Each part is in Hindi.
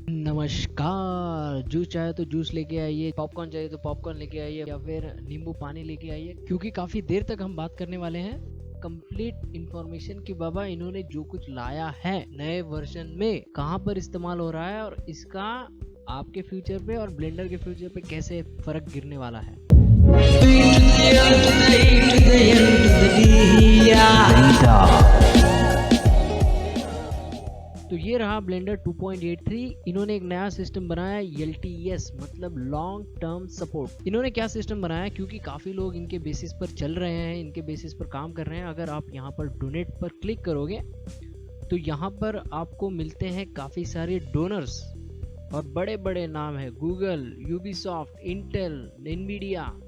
नमस्कार। जूस चाहे तो जूस लेके आइए, पॉपकॉर्न चाहिए तो पॉपकॉर्न लेके आइए, या फिर नींबू पानी लेके आइए, क्योंकि काफ़ी देर तक हम बात करने वाले हैं कंप्लीट इंफॉर्मेशन की। बाबा इन्होंने जो कुछ लाया है नए वर्जन में, कहाँ पर इस्तेमाल हो रहा है और इसका आपके फ्यूचर पे और ब्लेंडर के फ्यूचर पे कैसे फर्क गिरने वाला है। तो ये रहा ब्लेंडर 2.83। इन्होंने एक नया सिस्टम बनाया LTS, मतलब लॉन्ग टर्म सपोर्ट। इन्होंने क्या सिस्टम बनाया, क्योंकि काफ़ी लोग इनके बेसिस पर चल रहे हैं, इनके बेसिस पर काम कर रहे हैं। अगर आप यहाँ पर डोनेट पर क्लिक करोगे तो यहाँ पर आपको मिलते हैं काफ़ी सारे डोनर्स और बड़े बड़े नाम है, Google, Ubisoft, Intel, Nvidia,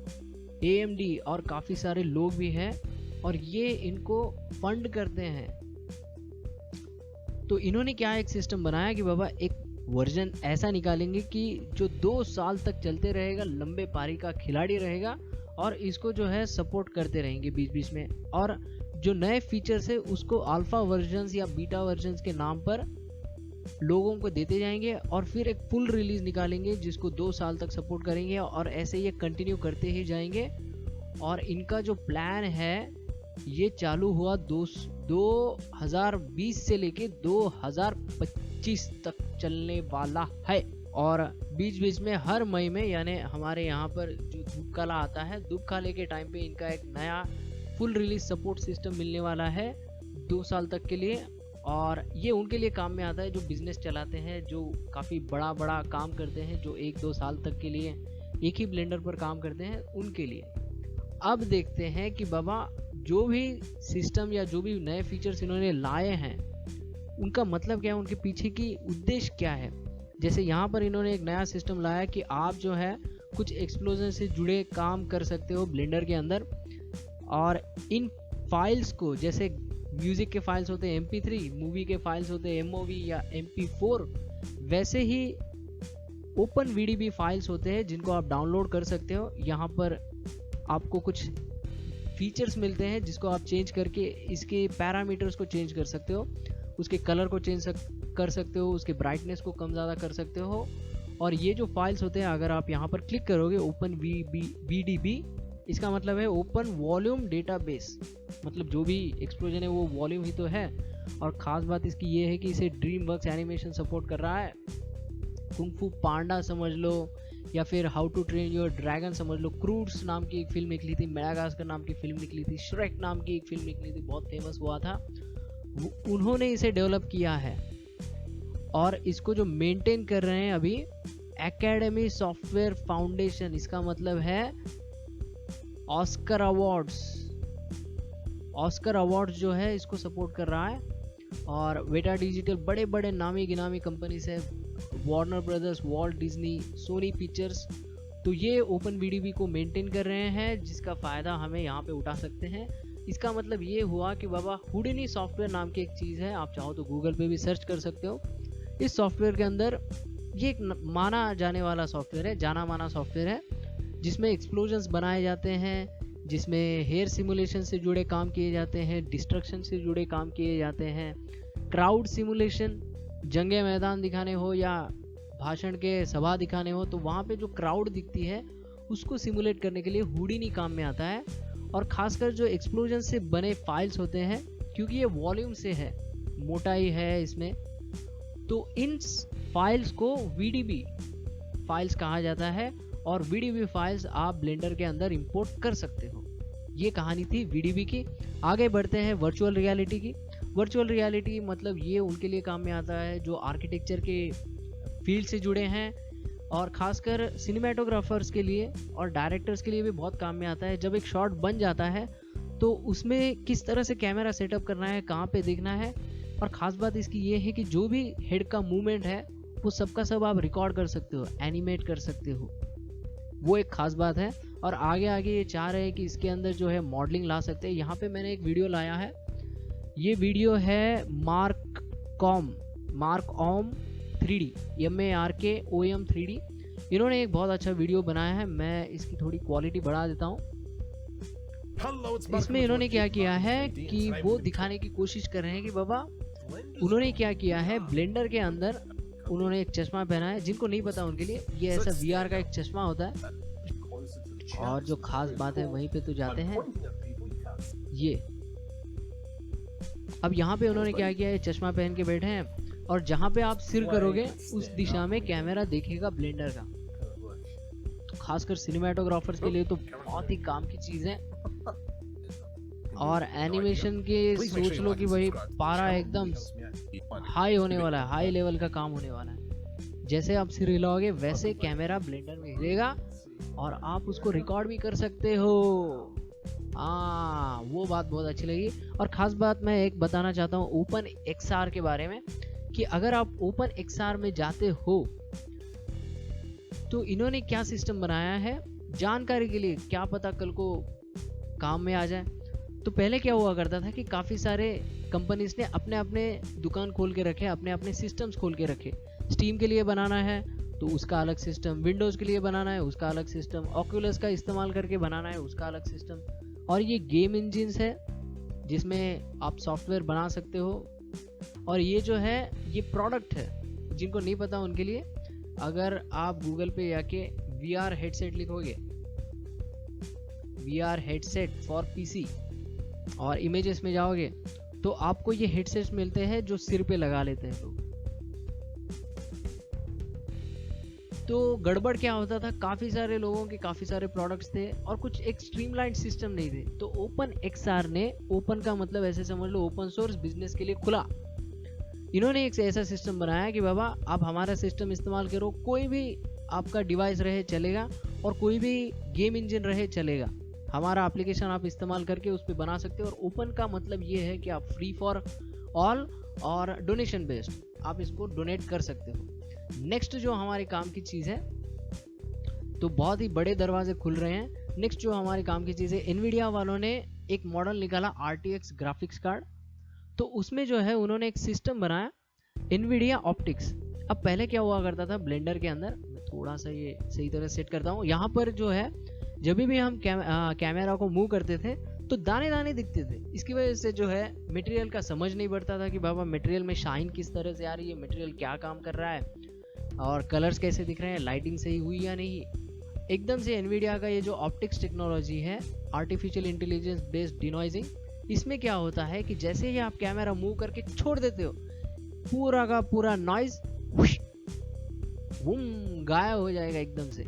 AMD और काफ़ी सारे लोग भी हैं और ये इनको फंड करते हैं। तो इन्होंने क्या एक सिस्टम बनाया कि बाबा एक वर्जन ऐसा निकालेंगे कि जो 2 साल तक चलते रहेगा, लंबे पारी का खिलाड़ी रहेगा और इसको जो है सपोर्ट करते रहेंगे बीच बीच में। और जो नए फीचर्स है उसको अल्फा वर्जन्स या बीटा वर्जन्स के नाम पर लोगों को देते जाएंगे और फिर एक फुल रिलीज निकालेंगे जिसको 2 साल तक सपोर्ट करेंगे और ऐसे ये कंटिन्यू करते ही जाएंगे। और इनका जो प्लान है ये चालू हुआ 2020 से लेके 2025 तक चलने वाला है। और बीच बीच में हर मई में, यानी हमारे यहाँ पर जो धूप काला आता है, धूप काले के टाइम पे इनका एक नया फुल रिलीज सपोर्ट सिस्टम मिलने वाला है 2 साल तक के लिए। और ये उनके लिए काम में आता है जो बिजनेस चलाते हैं, जो काफ़ी बड़ा बड़ा काम करते हैं, जो 1-2 साल तक के लिए एक ही ब्लेंडर पर काम करते हैं, उनके लिए। अब देखते हैं कि बाबा जो भी सिस्टम या जो भी नए फीचर्स इन्होंने लाए हैं उनका मतलब क्या है, उनके पीछे की उद्देश्य क्या है। जैसे यहाँ पर इन्होंने एक नया सिस्टम लाया कि आप जो है कुछ एक्सप्लोजन से जुड़े काम कर सकते हो ब्लेंडर के अंदर। और इन फाइल्स को, जैसे म्यूजिक के फाइल्स होते हैं MP3, मूवी के फाइल्स होते हैं MOV या MP4, वैसे ही ओपन VDB फाइल्स होते हैं जिनको आप डाउनलोड कर सकते हो। यहाँ पर आपको कुछ फीचर्स मिलते हैं जिसको आप चेंज करके इसके पैरामीटर्स को चेंज कर सकते हो, उसके कलर को चेंज कर सकते हो, उसके ब्राइटनेस को कम ज़्यादा कर सकते हो। और ये जो फाइल्स होते हैं, अगर आप यहाँ पर क्लिक करोगे ओपन VDB, इसका मतलब है ओपन वॉल्यूम डेटाबेस, मतलब जो भी एक्सप्लोजन है वो वॉल्यूम ही तो है। और ख़ास बात इसकी ये है कि इसे ड्रीमवर्क्स एनिमेशन सपोर्ट कर रहा है। कुंग फू पांडा समझ लो या फिर how to train your dragon समझ लो, क्रूड्स नाम की एक फिल्म निकली थी, मेडागास्कर नाम की फिल्म निकली थी, श्रेक नाम की एक फिल्म निकली थी, बहुत फेमस हुआ था, उन्होंने इसे डेवलप किया है। और इसको जो मेंटेन कर रहे हैं अभी एकेडमी सॉफ्टवेयर फाउंडेशन, इसका मतलब है ऑस्कर अवार्ड्स जो है इसको सपोर्ट कर रहा है। और वेटा डिजिटल, बड़े बड़े नामी गिनामी कंपनी से, Warner Brothers, Walt Disney, Sony Pictures, तो ये ओपन VDB को मेंटेन कर रहे हैं, जिसका फ़ायदा हमें यहाँ पे उठा सकते हैं। इसका मतलब ये हुआ कि बाबा हुडिनी सॉफ्टवेयर नाम की एक चीज़ है, आप चाहो तो गूगल पे भी सर्च कर सकते हो। इस सॉफ्टवेयर के अंदर ये एक माना जाने वाला सॉफ्टवेयर है, जाना माना सॉफ्टवेयर है, जिसमें एक्सप्लोजन्स बनाए जाते हैं, जिसमें हेयर सिमुलेशन से जुड़े काम किए जाते हैं, डिस्ट्रक्शन से जुड़े काम किए जाते हैं, क्राउड सिमुलेशन, जंगे मैदान दिखाने हो या भाषण के सभा दिखाने हो, तो वहाँ पे जो क्राउड दिखती है उसको सिमुलेट करने के लिए हुडिनी काम में आता है। और खासकर जो एक्सप्लोजन से बने फाइल्स होते हैं, क्योंकि ये वॉल्यूम से है, मोटाई है इसमें, तो इन फाइल्स को VDB फाइल्स कहा जाता है। और VDB फाइल्स आप ब्लेंडर के अंदर इंपोर्ट कर सकते हो। ये कहानी थी VDB की। आगे बढ़ते हैं वर्चुअल रियलिटी की। वर्चुअल रियलिटी मतलब ये उनके लिए काम में आता है जो आर्किटेक्चर के फील्ड से जुड़े हैं, और ख़ासकर सिनेमेटोग्राफर्स के लिए और डायरेक्टर्स के लिए भी बहुत काम में आता है। जब एक शॉट बन जाता है तो उसमें किस तरह से कैमरा सेटअप करना है, कहाँ पे देखना है, और ख़ास बात इसकी ये है कि जो भी हेड का मूवमेंट है वो सबका सब आप रिकॉर्ड कर सकते हो, एनिमेट कर सकते हो, वो एक ख़ास बात है। और आगे आगे ये चाह रहे हैं कि इसके अंदर जो है मॉडलिंग ला सकते हैं। यहाँ पे मैंने एक वीडियो लाया है, ये वीडियो है मार्क ओम 3D, MARKOM 3D। इन्होंने एक बहुत अच्छा वीडियो बनाया है, मैं इसकी थोड़ी क्वालिटी बढ़ा देता हूँ। इसमें इन्होंने क्या किया है कि वो दिखाने की कोशिश कर रहे हैं कि बाबा उन्होंने क्या किया है, ब्लेंडर के अंदर उन्होंने एक चश्मा पहना है, जिनको नहीं पता उनके लिए ये ऐसा VR का एक चश्मा होता है। और जो खास बात है वहीं पे तो जाते हैं ये। अब यहाँ पे उन्होंने क्या किया है, चश्मा पहन के बैठे हैं और जहाँ पे आप सिर करोगे उस दिशा में कैमरा देखेगा ब्लेंडर का। तो खासकर सिनेमेटोग्राफर्स के लिए तो बहुत ही काम की चीज है। और एनिमेशन के सोच लो कि भाई पारा एकदम हाई होने वाला है, हाई लेवल का काम होने वाला है। जैसे आप सिर हिलाओगे वैसे कैमरा ब्लेंडर में हिलेगा और आप उसको रिकॉर्ड भी कर सकते हो। वो बात बहुत अच्छी लगी। और खास बात मैं एक बताना चाहता हूँ ओपन XR के बारे में, कि अगर आप ओपन XR में जाते हो तो इन्होंने क्या सिस्टम बनाया है जानकारी के लिए, क्या पता कल को काम में आ जाए। तो पहले क्या हुआ करता था कि काफ़ी सारे कंपनीज ने अपने अपने दुकान खोल के रखे, अपने अपने सिस्टम्स खोल के रखे। स्टीम के लिए बनाना है तो उसका अलग सिस्टम, विंडोज़ के लिए बनाना है उसका अलग सिस्टम, ऑक्यूलस का इस्तेमाल करके बनाना है उसका अलग सिस्टम। और ये गेम इंजिन्स है जिसमें आप सॉफ्टवेयर बना सकते हो। और ये जो है ये प्रोडक्ट है, जिनको नहीं पता उनके लिए, अगर आप गूगल पे जाके VR हेडसेट लिखोगे, VR हेडसेट फॉर PC, और इमेजेस में जाओगे तो आपको ये हेडसेट्स मिलते हैं जो सिर पे लगा लेते हैं लोग। तो गड़बड़ क्या होता था, काफ़ी सारे लोगों के काफ़ी सारे प्रोडक्ट्स थे और कुछ एक स्ट्रीमलाइंड सिस्टम नहीं थे। तो ओपन XR ने, ओपन का मतलब ऐसे समझ लो ओपन सोर्स बिजनेस के लिए खुला। इन्होंने एक ऐसा सिस्टम बनाया कि बाबा आप हमारा सिस्टम इस्तेमाल करो, कोई भी आपका डिवाइस रहे चलेगा और कोई भी गेम इंजन रहे चलेगा, हमारा एप्लीकेशन आप इस्तेमाल करके उस पर बना सकते हो। और ओपन का मतलब ये है कि आप फ्री फॉर ऑल और डोनेशन बेस्ड, आप इसको डोनेट कर सकते हो। नेक्स्ट जो हमारे काम की चीज़ है, तो बहुत ही बड़े दरवाजे खुल रहे हैं। नेक्स्ट जो हमारे काम की चीज़ है, एनवीडिया वालों ने एक मॉडल निकाला RTX ग्राफिक्स कार्ड। तो उसमें जो है उन्होंने एक सिस्टम बनाया एनवीडिया ऑप्टिक्स। अब पहले क्या हुआ करता था ब्लेंडर के अंदर, मैं थोड़ा सा ये सही तरह सेट करता हूँ, यहाँ पर जो है जब भी हम कैमरा को मूव करते थे तो दाने दाने दिखते थे। इसकी वजह से जो है मटेरियल का समझ नहीं पड़ता था कि बाबा मटेरियल में शाइन किस तरह से आ रही है, मटेरियल क्या काम कर रहा है और कलर्स कैसे दिख रहे हैं, लाइटिंग सही हुई या नहीं। एकदम से एनवीडिया का ये जो ऑप्टिक्स टेक्नोलॉजी है, आर्टिफिशियल इंटेलिजेंस बेस्ड डिनॉइजिंग, इसमें क्या होता है कि जैसे ही आप कैमरा मूव करके छोड़ देते हो, पूरा का पूरा नॉइज गायब हो जाएगा एकदम से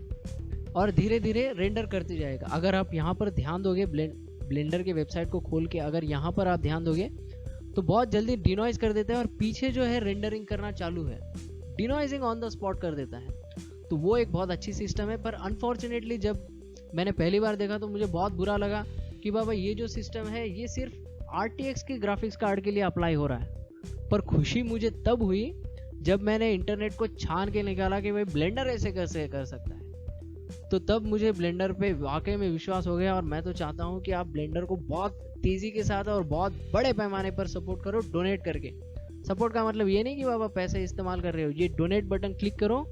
और धीरे धीरे रेंडर करते जाएगा। अगर आप यहाँ पर ध्यान दोगे, ब्लेंडर के वेबसाइट को खोल के अगर यहाँ पर आप ध्यान दोगे तो बहुत जल्दी डिनॉइज कर देता है और पीछे जो है रेंडरिंग करना चालू है, डिनॉइजिंग ऑन द स्पॉट कर देता है। तो वो एक बहुत अच्छी सिस्टम है। पर अनफॉर्चुनेटली जब मैंने पहली बार देखा तो मुझे बहुत बुरा लगा कि बाबा ये जो सिस्टम है ये सिर्फ RTX के ग्राफिक्स कार्ड के लिए अप्लाई हो रहा है। पर खुशी मुझे तब हुई जब मैंने इंटरनेट को छान के निकाला कि भाई ब्लेंडर ऐसे कैसे कर सकता है। तो तब मुझे ब्लेंडर पे वाकई में विश्वास हो गया और मैं तो चाहता हूँ कि आप ब्लेंडर को बहुत तेज़ी के साथ और बहुत बड़े पैमाने पर सपोर्ट करो, डोनेट करके। सपोर्ट का मतलब ये नहीं कि बाबा पैसे इस्तेमाल कर रहे हो, ये डोनेट बटन क्लिक करो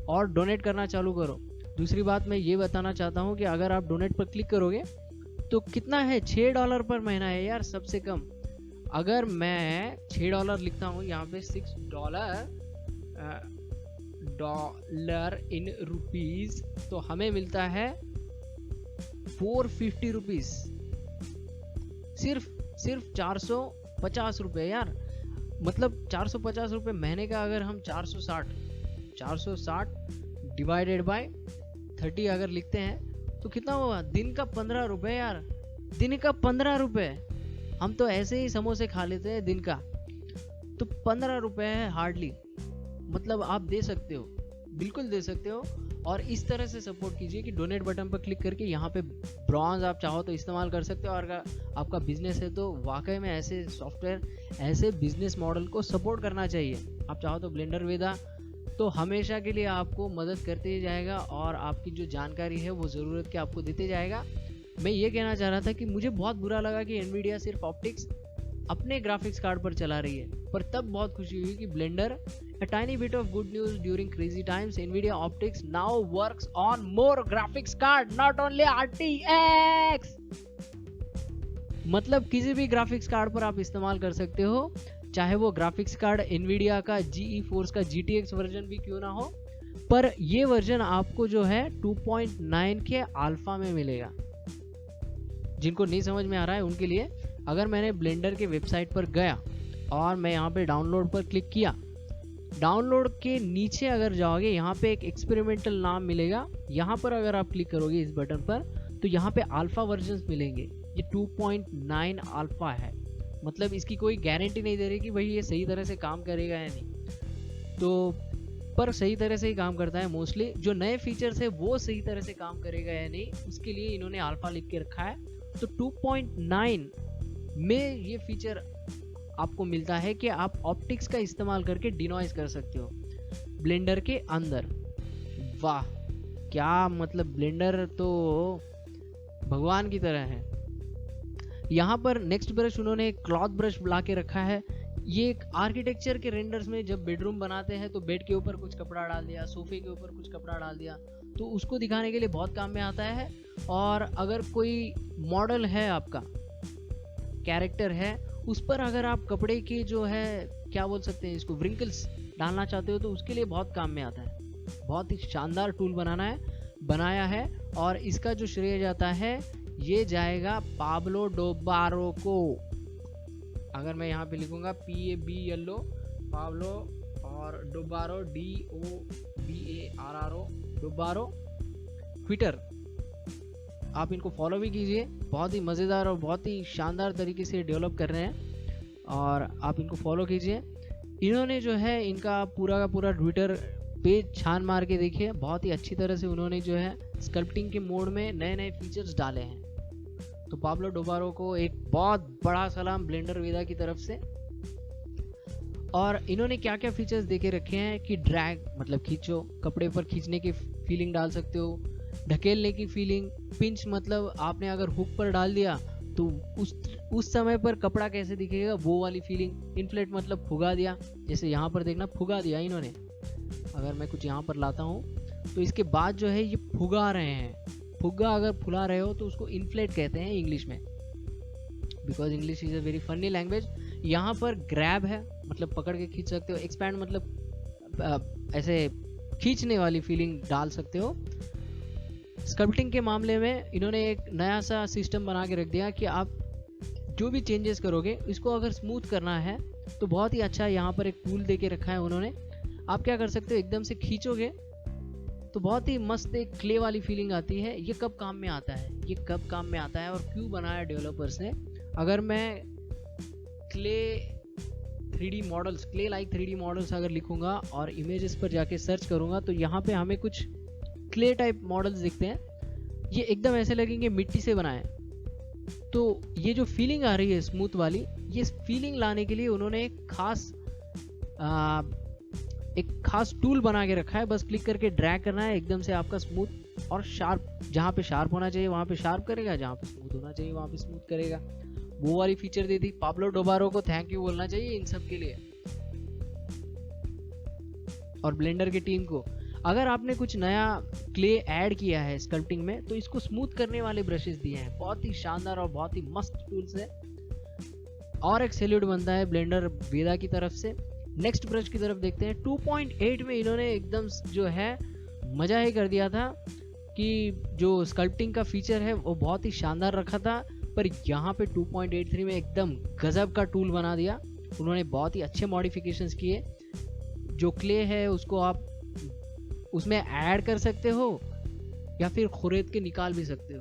और डोनेट करना चालू करो। दूसरी बात मैं ये बताना चाहता हूँ कि अगर आप डोनेट पर क्लिक करोगे तो कितना है, $6 पर महीना है यार, सबसे कम। अगर मैं $6 लिखता हूँ यहाँ पे, $6 इन रुपीज, तो हमें मिलता है 450 रुपीज, सिर्फ 450 रुपये यार। मतलब 450 रुपये महीने का। अगर हम 460 डिवाइडेड बाय 30 अगर लिखते हैं तो कितना होगा, दिन का 15 रुपये यार, दिन का 15 रुपये। हम तो ऐसे ही समोसे खा लेते हैं दिन का, तो 15 रुपये है हार्डली। मतलब आप दे सकते हो, बिल्कुल दे सकते हो। और इस तरह से सपोर्ट कीजिए कि डोनेट बटन पर क्लिक करके यहाँ पे ब्रॉन्ज आप चाहो तो इस्तेमाल कर सकते हो। और अगर आपका बिजनेस है तो वाकई में ऐसे सॉफ्टवेयर, ऐसे बिजनेस मॉडल को सपोर्ट करना चाहिए। आप चाहो तो ब्लेंडर वेदा तो हमेशा के लिए आपको मदद करते ही जाएगा और आपकी जो जानकारी है वो ज़रूरत के आपको देते जाएगा। मैं ये कहना चाह रहा था कि मुझे बहुत बुरा लगा कि एनवीडिया सिर्फ ऑप्टिक्स अपने ग्राफिक्स कार्ड पर चला रही है, पर तब बहुत खुशी हुई कि blender, a tiny bit of good news during crazy times, NVIDIA Optics now works on more graphics card, not only RTX। मतलब किसी भी ग्राफिक्स कार्ड पर आप इस्तेमाल कर सकते हो, चाहे वो ग्राफिक्स कार्ड एनवीडिया का GeForce का GTX वर्जन भी क्यों ना हो, पर ये वर्जन आपको जो है 2.9 के अल्फा में मिलेगा। जिनको नहीं समझ में आ रहा है उनके लिए, अगर मैंने ब्लेंडर के वेबसाइट पर गया और मैं यहाँ पे डाउनलोड पर क्लिक किया, डाउनलोड के नीचे अगर जाओगे यहाँ पे एक एक्सपेरिमेंटल नाम मिलेगा, यहाँ पर अगर आप क्लिक करोगे इस बटन पर तो यहाँ पे अल्फा वर्जन मिलेंगे। ये 2.9 अल्फा है, मतलब इसकी कोई गारंटी नहीं दे रही कि भाई ये सही तरह से काम करेगा या नहीं, तो पर सही तरह से ही काम करता है मोस्टली। जो नए फीचर्स है वो सही तरह से काम करेगा या नहीं, उसके लिए इन्होंने अल्फा लिख के रखा है। तो 2.9 में ये फीचर आपको मिलता है कि आप ऑप्टिक्स का इस्तेमाल करके डिनॉइज कर सकते हो ब्लेंडर के अंदर। वाह, क्या मतलब, ब्लेंडर तो भगवान की तरह है। यहाँ पर नेक्स्ट ब्रश उन्होंने क्लॉथ ब्रश ला के रखा है। ये एक आर्किटेक्चर के रेंडर्स में जब बेडरूम बनाते हैं तो बेड के ऊपर कुछ कपड़ा डाल दिया, सोफे के ऊपर कुछ कपड़ा डाल दिया, तो उसको दिखाने के लिए बहुत काम में आता है। और अगर कोई मॉडल है, आपका कैरेक्टर है, उस पर अगर आप कपड़े के जो है क्या बोल सकते हैं इसको, व्रिंकल्स डालना चाहते हो तो उसके लिए बहुत काम में आता है। बहुत ही शानदार टूल बनाया है और इसका जो श्रेय जाता है ये जाएगा पाब्लो डोबारो को। अगर मैं यहाँ पे लिखूंगा PABLO पाब्लो और डोबारो DOBARRO डोबारो, ट्विटर, आप इनको फॉलो भी कीजिए। बहुत ही मज़ेदार और बहुत ही शानदार तरीके से डेवलप कर रहे हैं और आप इनको फॉलो कीजिए। इन्होंने जो है इनका पूरा का पूरा ट्विटर पेज छान मार के देखिए, बहुत ही अच्छी तरह से उन्होंने जो है स्कल्पटिंग के मोड में नए नए फीचर्स डाले हैं। तो पाब्लो डोबारो को एक बहुत बड़ा सलाम ब्लेंडर वेदा की तरफ से। और इन्होंने क्या क्या फीचर्स देके रखे हैं कि ड्रैग मतलब खींचो, कपड़े पर खींचने की फीलिंग डाल सकते हो, ढकेलने की फीलिंग, पिंच मतलब आपने अगर हुक पर डाल दिया तो उस समय पर कपड़ा कैसे दिखेगा वो वाली फीलिंग, इन्फ्लेट मतलब फुगा दिया, जैसे यहाँ पर देखना फुगा दिया इन्होंने। अगर मैं कुछ यहाँ पर लाता हूँ तो इसके बाद जो है ये फुगा रहे हैं, फुग्गा अगर फुला रहे हो तो उसको इन्फ्लेट कहते हैं इंग्लिश में, because English is a very funny language. यहाँ पर ग्रैब है, मतलब पकड़ के खींच सकते हो, एक्सपैंड मतलब ऐसे खींचने वाली फीलिंग डाल सकते हो। स्कल्पटिंग के मामले में इन्होंने एक नया सा सिस्टम बना के रख दिया कि आप जो भी चेंजेस करोगे इसको अगर स्मूथ करना है तो बहुत ही अच्छा यहाँ पर एक टूल दे के रखा है उन्होंने। आप क्या कर सकते हो, एकदम से खींचोगे तो बहुत ही मस्त एक क्ले वाली फीलिंग आती है। ये कब काम में आता है, ये कब काम में आता है और क्यों बनाया डेवलपर्स ने। अगर मैं clay 3D models, clay like 3D models अगर लिखूंगा और इमेजेस पर जाके सर्च करूंगा तो यहाँ पे हमें कुछ क्ले टाइप मॉडल्स दिखते हैं। ये एकदम ऐसे लगेंगे मिट्टी से बनाए। तो ये जो फीलिंग आ रही है स्मूथ वाली, ये फीलिंग लाने के लिए उन्होंने एक खास टूल बना के रखा है। बस क्लिक करके ड्रैग करना है, एकदम से आपका स्मूथ और शार्प, जहाँ पे शार्प होना चाहिए वहाँ पे शार्प करेगा, जहाँ पे स्मूथ होना चाहिए वहाँ पे स्मूथ करेगा। वो वाली फीचर दी थी। पाब्लो डोबारो को थैंक यू बोलना चाहिए इन सब के लिए और ब्लेंडर की टीम को। अगर आपने कुछ नया क्ले ऐड किया है स्कल्पटिंग में तो इसको स्मूथ करने वाले ब्रशेस दिए हैं, बहुत ही शानदार और बहुत ही मस्त टूल्स है। और एक सैल्यूट बनता है ब्लेंडर वेदा की तरफ से। नेक्स्ट ब्रश की तरफ देखते हैं। 2.8 में इन्होंने एकदम जो है मजा ही कर दिया था कि जो स्कल्पटिंग का फीचर है वो बहुत ही शानदार रखा था, पर यहाँ पे 2.83 में एकदम गजब का टूल बना दिया उन्होंने। बहुत ही अच्छे मॉडिफिकेशंस किए। जो क्ले है उसको आप उसमें ऐड कर सकते हो या फिर खुरेद के निकाल भी सकते हो।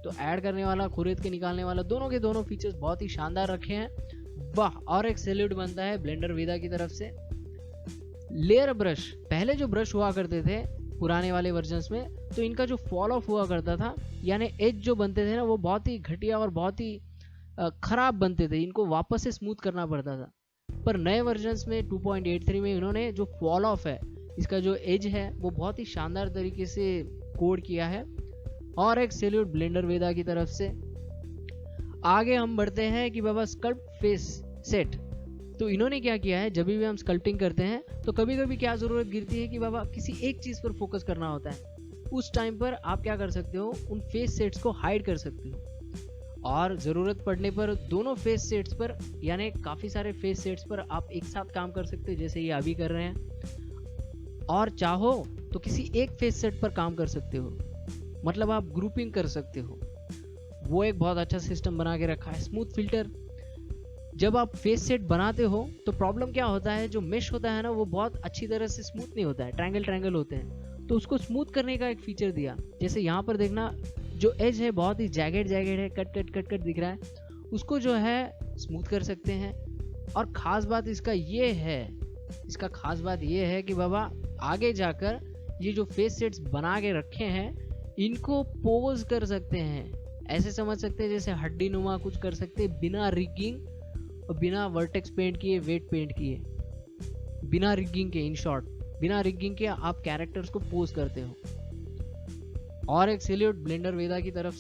तो ऐड करने वाला, खुरेद के निकालने वाला, दोनों के दोनों फीचर्स बहुत ही शानदार रखे हैं। वाह, और एक सैल्यूट बनता है ब्लेंडर वेदा की तरफ से। लेयर ब्रश, पहले जो ब्रश हुआ करते थे पुराने वाले वर्जन्स में, तो इनका जो फॉल ऑफ हुआ करता था, यानी एज जो बनते थे ना, वो बहुत ही घटिया और बहुत ही खराब बनते थे, इनको वापस से स्मूथ करना पड़ता था। पर नए वर्जन्स में 2.83 में इन्होंने जो फॉल ऑफ है, इसका जो एज है, वो बहुत ही शानदार तरीके से कोड किया है। और एक सैल्यूट ब्लेंडर वेदा की तरफ से। आगे हम बढ़ते हैं कि बाबा स्कल्प्ट फेस सेट। तो इन्होंने क्या किया है, जब भी हम स्कल्पटिंग करते हैं तो कभी कभी क्या जरूरत गिरती है कि बाबा किसी एक चीज पर फोकस करना होता है। उस टाइम पर आप क्या कर सकते हो, उन फेस सेट्स को हाइड कर सकते हो। और ज़रूरत पड़ने पर दोनों फेस सेट्स पर यानी काफ़ी सारे फेस सेट्स पर आप एक साथ काम कर सकते हो, जैसे ये अभी कर रहे हैं। और चाहो तो किसी एक फेस सेट पर काम कर सकते हो, मतलब आप ग्रुपिंग कर सकते हो। वो एक बहुत अच्छा सिस्टम बना के रखा है। स्मूथ फिल्टर, जब आप फेस सेट बनाते हो तो प्रॉब्लम क्या होता है, जो मेश होता है ना वो बहुत अच्छी तरह से स्मूथ नहीं होता है, ट्रायंगल ट्रायंगल होते हैं। तो उसको स्मूथ करने का एक फीचर दिया, जैसे यहाँ पर देखना जो एज है बहुत ही जैगेड जैगेड है, कट कट कट कट दिख रहा है, उसको जो है स्मूथ कर सकते हैं। और खास बात इसका ये है, इसका खास बात ये है कि बाबा आगे जाकर ये जो फेस सेट्स बना के रखे हैं इनको पोज कर सकते हैं, ऐसे समझ सकते हैं जैसे हड्डी नुमा कुछ कर सकते हैं, बिना रिगिंग और बिना वर्टेक्स पेंट किए, वेट पेंट किए, बिना रिगिंग के, इन शॉर्ट बिना रिगिंग के आप कैरेक्टर्स को पोज करते हो। और एक सैल्यूट ब्लेंडर वेदा की तरफ